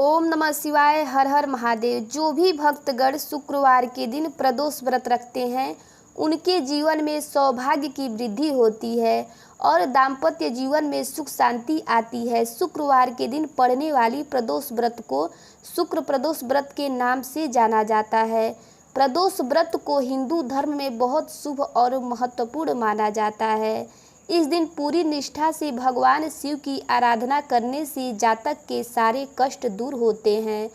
ओम नमः शिवाय। हर हर महादेव। जो भी भक्तगण शुक्रवार के दिन प्रदोष व्रत रखते हैं उनके जीवन में सौभाग्य की वृद्धि होती है और दाम्पत्य जीवन में सुख शांति आती है। शुक्रवार के दिन पड़ने वाली प्रदोष व्रत को शुक्र प्रदोष व्रत के नाम से जाना जाता है। प्रदोष व्रत को हिंदू धर्म में बहुत शुभ और महत्वपूर्ण माना जाता है। इस दिन पूरी निष्ठा से भगवान शिव की आराधना करने से जातक के सारे कष्ट दूर होते हैं।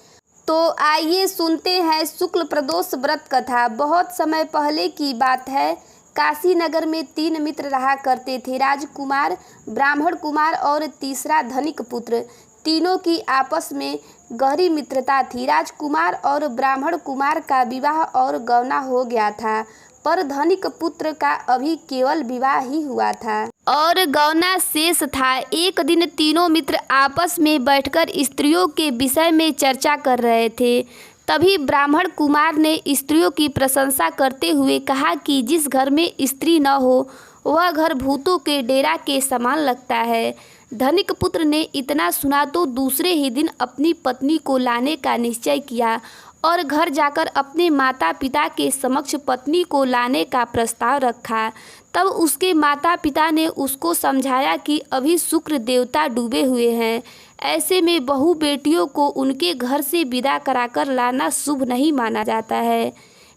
तो आइए सुनते हैं शुक्ल प्रदोष व्रत कथा। बहुत समय पहले की बात है। काशी नगर में 3 मित्र रहा करते थे, राजकुमार, ब्राह्मण कुमार और तीसरा धनिक पुत्र। तीनों की आपस में गहरी मित्रता थी। राजकुमार और ब्राह्मण कुमार का विवाह और गौना हो गया था, पर धनिक पुत्र का अभी केवल विवाह ही हुआ था और गौना शेष था। एक दिन तीनों मित्र आपस में बैठकर स्त्रियों के विषय में चर्चा कर रहे थे। तभी ब्राह्मण कुमार ने स्त्रियों की प्रशंसा करते हुए कहा कि जिस घर में स्त्री न हो वह घर भूतों के डेरा के समान लगता है। धनिक पुत्र ने इतना सुना तो दूसरे ही दिन अपनी पत्नी को लाने का निश्चय किया और घर जाकर अपने माता पिता के समक्ष पत्नी को लाने का प्रस्ताव रखा। तब उसके माता पिता ने उसको समझाया कि अभी शुक्र देवता डूबे हुए हैं, ऐसे में बहू बेटियों को उनके घर से विदा कराकर लाना शुभ नहीं माना जाता है।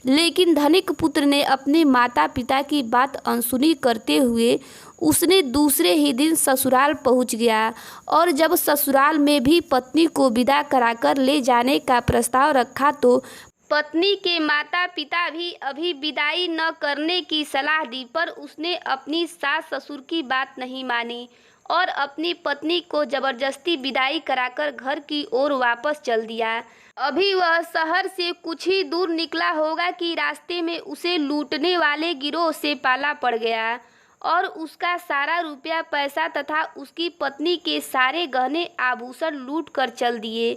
लेकिन धनिक पुत्र ने अपने माता पिता की बात अनसुनी करते हुए उसने दूसरे ही दिन ससुराल पहुंच गया और जब ससुराल में भी पत्नी को विदा कराकर ले जाने का प्रस्ताव रखा तो पत्नी के माता पिता भी अभी विदाई न करने की सलाह दी, पर उसने अपनी सास ससुर की बात नहीं मानी और अपनी पत्नी को जबरदस्ती विदाई कराकर घर की ओर वापस चल दिया। अभी वह शहर से कुछ ही दूर निकला होगा कि रास्ते में उसे लूटने वाले गिरोह से पाला पड़ गया और उसका सारा रुपया पैसा तथा उसकी पत्नी के सारे गहने आभूषण लूट कर चल दिए।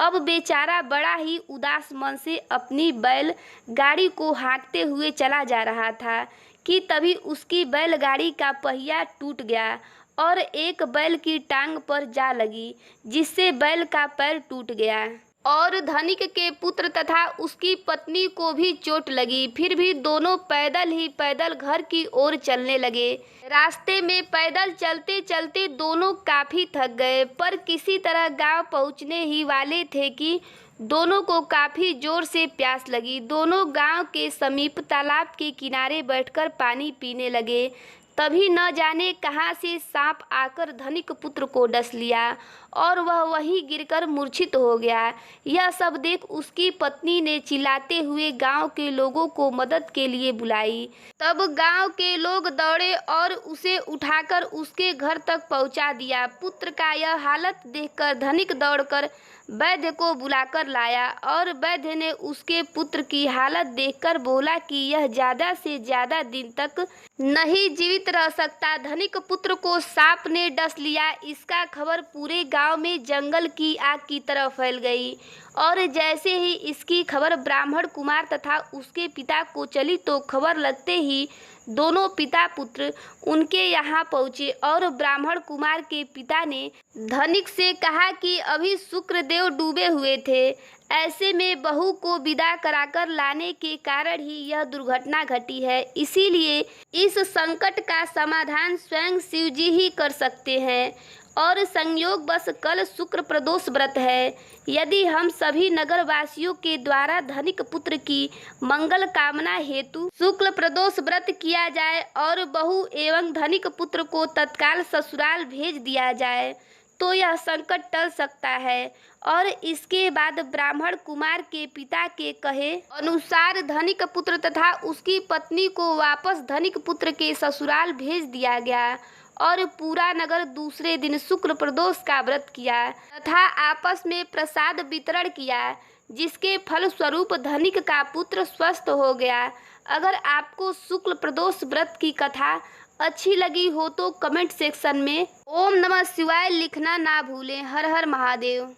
अब बेचारा बड़ा ही उदास मन से अपनी बैल गाड़ी को हाँकते हुए चला जा रहा था कि तभी उसकी बैलगाड़ी का पहिया टूट गया और एक बैल की टांग पर जा लगी, जिससे बैल का पैर टूट गया और धनिक के पुत्र तथा उसकी पत्नी को भी चोट लगी। फिर भी दोनों पैदल ही पैदल घर की ओर चलने लगे। रास्ते में पैदल चलते चलते दोनों काफी थक गए, पर किसी तरह गांव पहुंचने ही वाले थे कि दोनों को काफी जोर से प्यास लगी। दोनों गांव के समीप तालाब के किनारे बैठकर पानी पीने लगे। तभी न जाने कहां से सांप आकर धनिक पुत्र को डस लिया और वह वहीं गिरकर मूर्छित हो गया। यह सब देख उसकी पत्नी ने चिल्लाते हुए गांव के लोगों को मदद के लिए बुलाई। तब गांव के लोग दौड़े और उसे उठाकर उसके घर तक पहुंचा दिया। पुत्र का यह हालत देखकर धनिक दौड़कर वैद्य को बुलाकर लाया और वैद्य ने उसके पुत्र की हालत देखकर बोला कि यह ज्यादा से ज्यादा दिन तक नहीं जीवित रह सकता। धनिक पुत्र को सांप ने डस लिया। इसका खबर पूरे गांव में जंगल की आग की तरह फैल गई और जैसे ही इसकी खबर ब्राह्मण कुमार तथा उसके पिता को चली तो खबर लगते ही दोनों पिता पुत्र उनके यहाँ पहुँचे और ब्राह्मण कुमार के पिता ने धनिक से कहा कि अभी शुक्र देव डूबे हुए थे, ऐसे में बहू को विदा कराकर लाने के कारण ही यह दुर्घटना घटी है। इसीलिए इस संकट का समाधान स्वयं शिव जी ही कर सकते हैं और संयोग बस कल शुक्र प्रदोष व्रत है। यदि हम सभी नगर वासियों के द्वारा धनिक पुत्र की मंगल कामना हेतु शुक्ल प्रदोष व्रत किया जाए और बहू एवं धनिक पुत्र को तत्काल ससुराल भेज दिया जाए तो यह संकट टल सकता है। और इसके बाद ब्राह्मण कुमार के पिता के कहे अनुसार धनिक पुत्र तथा उसकी पत्नी को वापस धनिक पुत्र के ससुराल भेज दिया गया और पूरा नगर दूसरे दिन शुक्ल प्रदोष का व्रत किया तथा आपस में प्रसाद वितरण किया, जिसके फल स्वरूप धनिक का पुत्र स्वस्थ हो गया। अगर आपको शुक्ल प्रदोष व्रत की कथा अच्छी लगी हो तो कमेंट सेक्शन में ओम नमः शिवाय लिखना ना भूलें। हर हर महादेव।